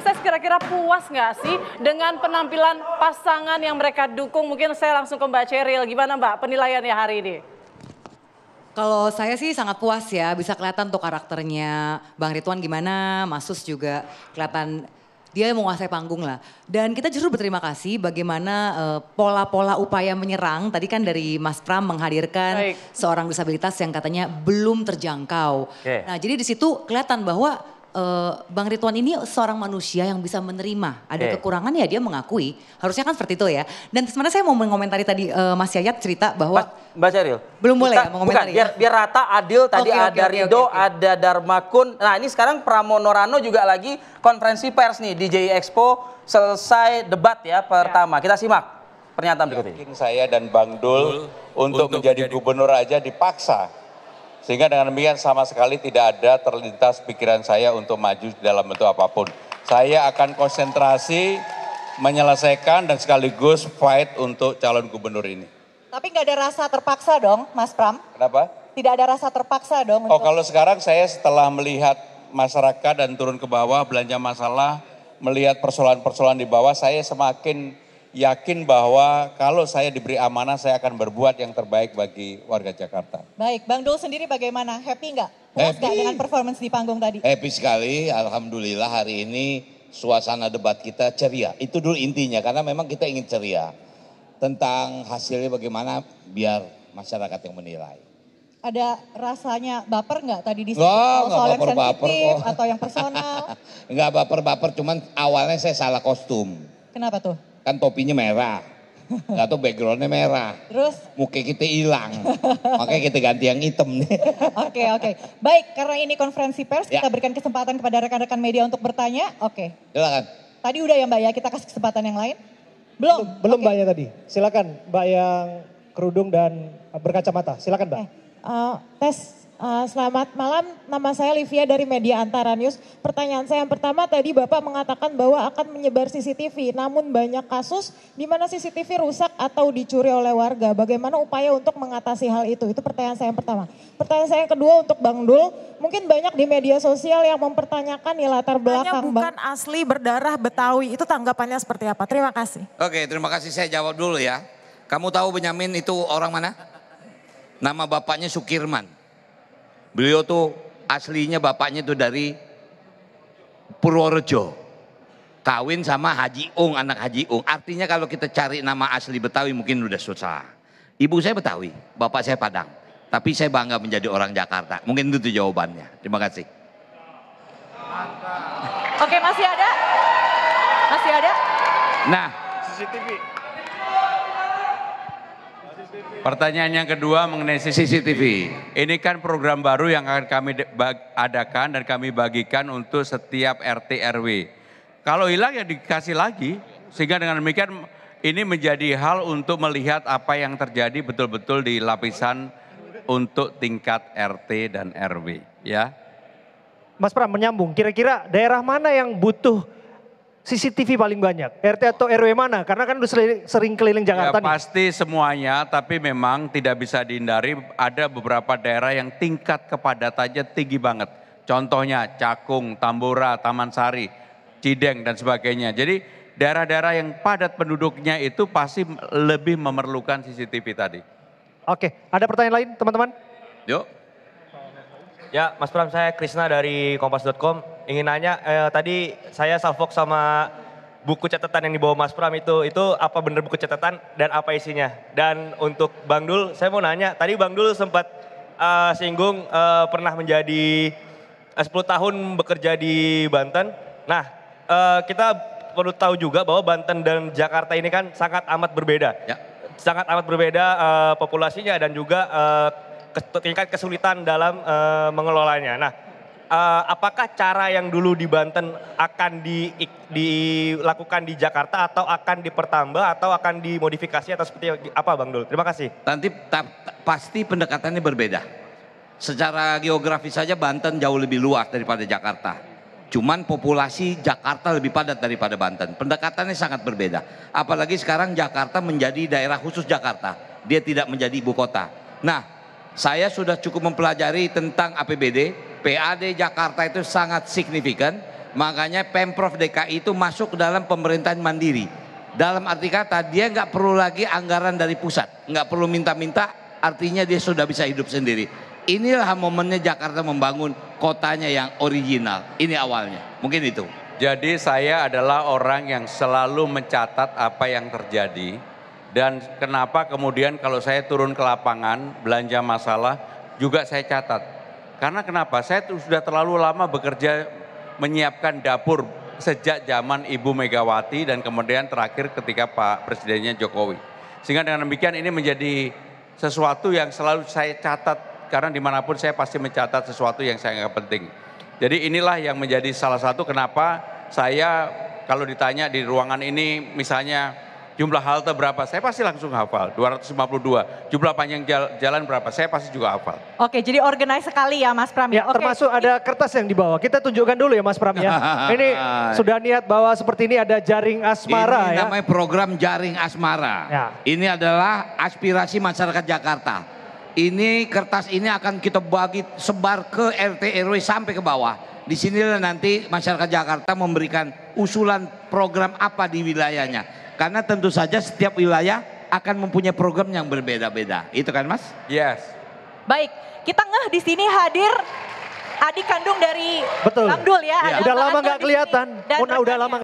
Ses kira-kira puas nggak sih dengan penampilan pasangan yang mereka dukung? Mungkin saya langsung ke Mbak Cheryl. Gimana Mbak penilaiannya hari ini? Kalau saya sih sangat puas ya, bisa kelihatan tuh karakternya Bang Ridwan gimana, Mas Sus juga kelihatan dia menguasai panggung lah. Dan kita justru berterima kasih bagaimana pola-pola upaya menyerang, tadi kan dari Mas Pram menghadirkan seorang disabilitas yang katanya belum terjangkau. Nah jadi di situ kelihatan bahwa Bang Ridwan ini seorang manusia yang bisa menerima. Ada kekurangan ya dia mengakui. Harusnya kan seperti itu ya. Dan sebenarnya saya mau mengomentari tadi Mas Yayat cerita bahwa Mbak Cheryl. Belum boleh ya mengomentari bukan, biar rata, adil. Tadi ada Rido, ada Dharma Kun. Nah ini sekarang Pramono Rano juga lagi konferensi pers nih di JI Expo. Selesai debat ya pertama. Kita simak pernyataan berikut ini. Saya dan Bang Dul untuk menjadi gubernur aja dipaksa. Sehingga dengan demikian sama sekali tidak ada terlintas pikiran saya untuk maju dalam bentuk apapun. Saya akan konsentrasi menyelesaikan dan sekaligus fight untuk calon gubernur ini. Tapi nggak ada rasa terpaksa dong, Mas Pram? Kenapa? Tidak ada rasa terpaksa dong? Oh kalau sekarang saya setelah melihat masyarakat dan turun ke bawah, belanja masalah, melihat persoalan-persoalan di bawah, saya semakin yakin bahwa kalau saya diberi amanah, saya akan berbuat yang terbaik bagi warga Jakarta. Baik, Bang Dul sendiri bagaimana? Happy nggak? Puas nggak dengan performance di panggung tadi? Happy sekali, alhamdulillah hari ini suasana debat kita ceria. Itu dulu intinya, karena memang kita ingin ceria. Tentang hasilnya bagaimana, biar masyarakat yang menilai. Ada rasanya baper nggak tadi di soal yang sensitif atau yang personal? Enggak baper-baper, cuman awalnya saya salah kostum. Kenapa tuh? Kan topinya merah, nggak tahu backgroundnya merah. Terus? Muka kita hilang, makanya kita ganti yang hitam nih. Oke. Baik, karena ini konferensi pers, kita berikan kesempatan kepada rekan-rekan media untuk bertanya. Oke. Silakan. Tadi udah ya Mbak ya, kita kasih kesempatan yang lain. Belum Mbaknya tadi. Silakan Mbak yang kerudung dan berkacamata. Silakan Mbak. Selamat malam, nama saya Livia dari Media Antara News. Pertanyaan saya yang pertama, tadi Bapak mengatakan bahwa akan menyebar CCTV, namun banyak kasus di mana CCTV rusak atau dicuri oleh warga. Bagaimana upaya untuk mengatasi hal itu? Itu pertanyaan saya yang pertama. Pertanyaan saya yang kedua untuk Bang Dul, mungkin banyak di media sosial yang mempertanyakan nih latar belakang. Bukan asli berdarah Betawi, itu tanggapannya seperti apa? Terima kasih. Oke, terima kasih, saya jawab dulu ya. Kamu tahu Benyamin itu orang mana? Nama bapaknya Sukirman. Beliau tuh aslinya bapaknya tuh dari Purworejo. Kawin sama Haji Ung, anak Haji Ung. Artinya kalau kita cari nama asli Betawi mungkin udah susah. Ibu saya Betawi, bapak saya Padang. Tapi saya bangga menjadi orang Jakarta. Mungkin itu jawabannya. Terima kasih. Oke, masih ada? Masih ada? Nah, CCTV. Pertanyaan yang kedua mengenai CCTV. Ini kan program baru yang akan kami adakan dan kami bagikan untuk setiap RT RW. Kalau hilang ya dikasih lagi, sehingga dengan demikian ini menjadi hal untuk melihat apa yang terjadi betul-betul di lapisan untuk tingkat RT dan RW, ya. Mas Pram menyambung, kira-kira daerah mana yang butuh CCTV paling banyak? RT atau RW mana? Karena kan udah sering keliling Jakarta ya, pasti semuanya, tapi memang tidak bisa dihindari ada beberapa daerah yang tingkat kepadatannya tinggi banget. Contohnya Cakung, Tambora, Taman Sari, Cideng dan sebagainya. Jadi daerah-daerah yang padat penduduknya itu pasti lebih memerlukan CCTV tadi. Oke, ada pertanyaan lain teman-teman? Yuk. Ya, Mas Pram, saya Krisna dari Kompas.com. Ingin nanya, tadi saya salvok sama buku catatan yang dibawa Mas Pram itu apa benar buku catatan dan apa isinya? Dan untuk Bang Dul, saya mau nanya, tadi Bang Dul sempat singgung pernah menjadi 10 tahun bekerja di Banten. Nah, kita perlu tahu juga bahwa Banten dan Jakarta ini kan sangat amat berbeda. Ya. Sangat amat berbeda populasinya dan juga tingkat kesulitan dalam mengelolanya. Nah, apakah cara yang dulu di Banten akan dilakukan di Jakarta atau akan dipertambah atau akan dimodifikasi atau seperti apa Bang Dul? Terima kasih. Nanti pasti pendekatannya berbeda. Secara geografis saja Banten jauh lebih luas daripada Jakarta. Cuman populasi Jakarta lebih padat daripada Banten. Pendekatannya sangat berbeda. Apalagi sekarang Jakarta menjadi daerah khusus Jakarta. Dia tidak menjadi ibu kota. Nah, saya sudah cukup mempelajari tentang APBD. PAD Jakarta itu sangat signifikan Makanya Pemprov DKI itu masuk ke dalam pemerintahan mandiri. Dalam arti kata dia nggak perlu lagi anggaran dari pusat, nggak perlu minta-minta, artinya dia sudah bisa hidup sendiri. Inilah momennya Jakarta membangun kotanya yang original. Ini awalnya, mungkin itu. Jadi saya adalah orang yang selalu mencatat apa yang terjadi dan kenapa kemudian kalau saya turun ke lapangan belanja masalah juga saya catat. Karena kenapa? Saya sudah terlalu lama bekerja menyiapkan dapur sejak zaman Ibu Megawati dan kemudian terakhir ketika Pak Presidennya Jokowi. Sehingga dengan demikian ini menjadi sesuatu yang selalu saya catat karena dimanapun saya pasti mencatat sesuatu yang saya anggap penting. Jadi inilah yang menjadi salah satu kenapa saya kalau ditanya di ruangan ini misalnya jumlah halte berapa, saya pasti langsung hafal. 252. Jumlah panjang jalan berapa, saya pasti juga hafal. Oke, jadi organize sekali ya Mas Pram. Ya, Oke. termasuk ada kertas yang dibawa. Kita tunjukkan dulu ya Mas Pram ya. Ini sudah niat bawa seperti ini ada jaring asmara ini ya. namanya program jaring asmara. Ya. Ini adalah aspirasi masyarakat Jakarta. Ini kertas ini akan kita bagi sebar ke RT RW sampai ke bawah. Di sinilah nanti masyarakat Jakarta memberikan usulan program apa di wilayahnya. Karena tentu saja setiap wilayah akan mempunyai program yang berbeda-beda. Itu kan Mas? Yes. Baik, kita ngeh di sini hadir adik kandung dari Betul. Bang Dul ya. Ya. Ada Udah Mbak lama Anto nggak di sini kelihatan. dan Udah lama